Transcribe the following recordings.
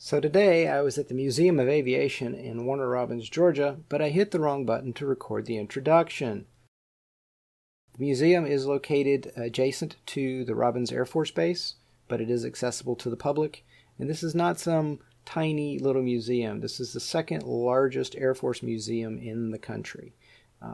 So today I was at the Museum of Aviation in Warner Robins, Georgia, but I hit the wrong button to record the introduction. The museum is located adjacent to the Robins Air Force Base, but it is accessible to the public. And this is not some tiny little museum. This is the second largest Air Force museum in the country.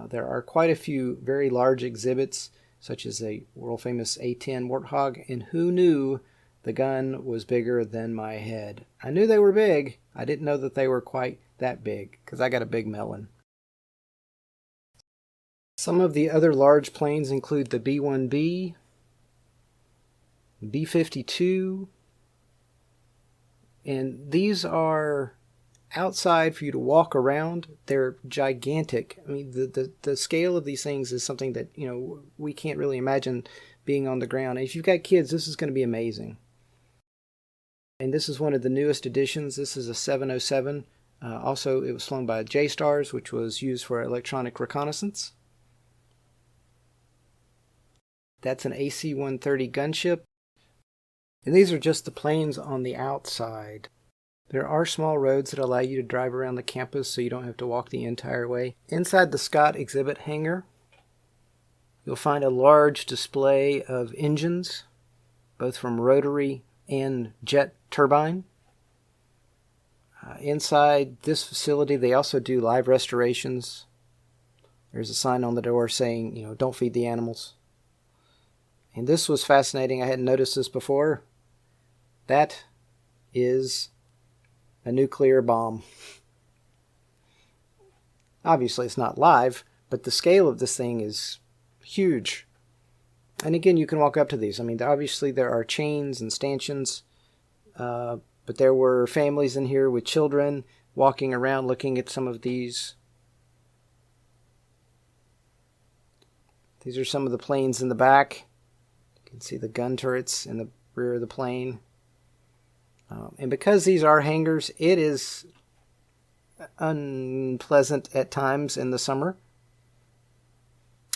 There are quite a few very large exhibits, such as a world-famous A-10 Warthog, and who knew the gun was bigger than my head? I knew they were big. I didn't know that they were quite that big, because I got a big melon. Some of the other large planes include the B-1B, B-52, and these are outside for you to walk around. They're gigantic. I mean, the scale of these things is something that, we can't really imagine being on the ground. And if you've got kids, this is going to be amazing. And this is one of the newest additions. This is a 707. Also, it was flown by J-Stars, which was used for electronic reconnaissance. That's an AC-130 gunship. And these are just the planes on the outside. There are small roads that allow you to drive around the campus so you don't have to walk the entire way. Inside the Scott exhibit hangar, you'll find a large display of engines, both from rotary and jet turbine. Inside this facility, they also do live restorations. There's a sign on the door saying, don't feed the animals. And this was fascinating. I hadn't noticed this before. That is a nuclear bomb. Obviously, it's not live, but the scale of this thing is huge. And again, you can walk up to these. I mean, obviously there are chains and stanchions, but there were families in here with children walking around looking at some of these. These are some of the planes in the back. You can see the gun turrets in the rear of the plane. And because these are hangars, it is unpleasant at times in the summer.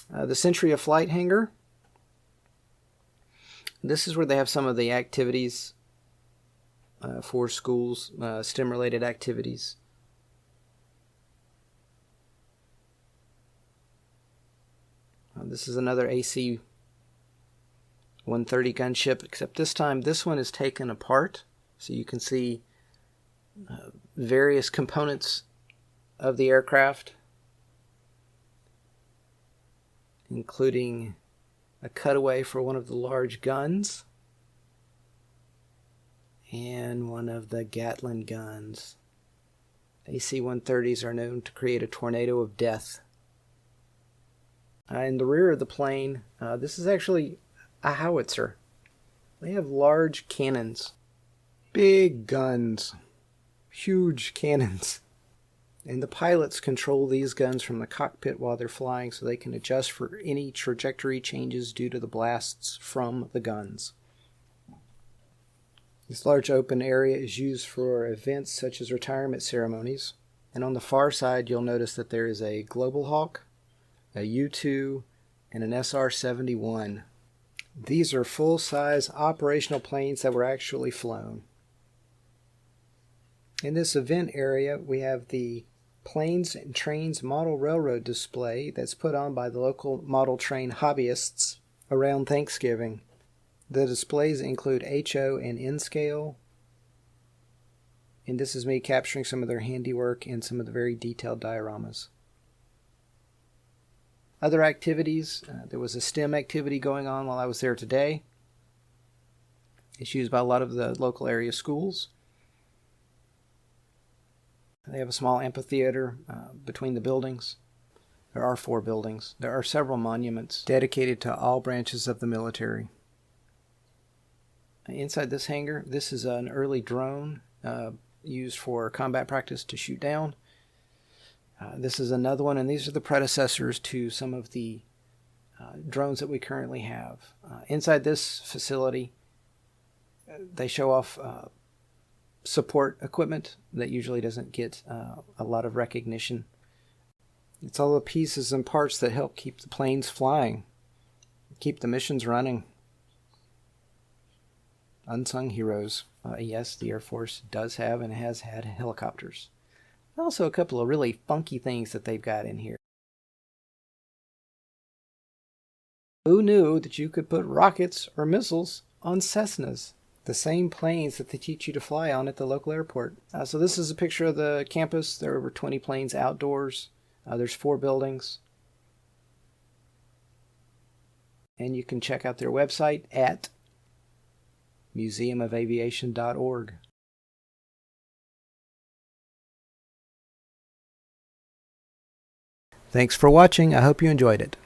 The Century of Flight hangar. This is where they have some of the activities for schools, STEM-related activities. This is another AC-130 gunship, except this time this one is taken apart, so you can see various components of the aircraft, including a cutaway for one of the large guns and one of the Gatling guns. AC-130s are known to create a tornado of death. In the rear of the plane, this is actually a howitzer. They have large cannons, big guns, huge cannons. And the pilots control these guns from the cockpit while they're flying so they can adjust for any trajectory changes due to the blasts from the guns. This large open area is used for events such as retirement ceremonies. And on the far side, you'll notice that there is a Global Hawk, a U-2, and an SR-71. These are full-size operational planes that were actually flown. In this event area, we have the Planes and Trains Model Railroad display that's put on by the local model train hobbyists around Thanksgiving. The displays include HO and N-scale, and this is me capturing some of their handiwork and some of the very detailed dioramas. Other activities, there was a STEM activity going on while I was there today. It's used by a lot of the local area schools. They have a small amphitheater between the buildings. There are 4 buildings. There are several monuments dedicated to all branches of the military. Inside this hangar, this is an early drone used for combat practice to shoot down. This is another one, and these are the predecessors to some of the drones that we currently have. Inside this facility, they show off support equipment that usually doesn't get a lot of recognition. It's all the pieces and parts that help keep the planes flying, keep the missions running. Unsung heroes. Yes, the Air Force does have and has had helicopters. Also a couple of really funky things that they've got in here. Who knew that you could put rockets or missiles on Cessnas? The same planes that they teach you to fly on at the local airport. So this is a picture of the campus. There are over 20 planes outdoors. There's 4 buildings. And you can check out their website at museumofaviation.org. Thanks for watching. I hope you enjoyed it.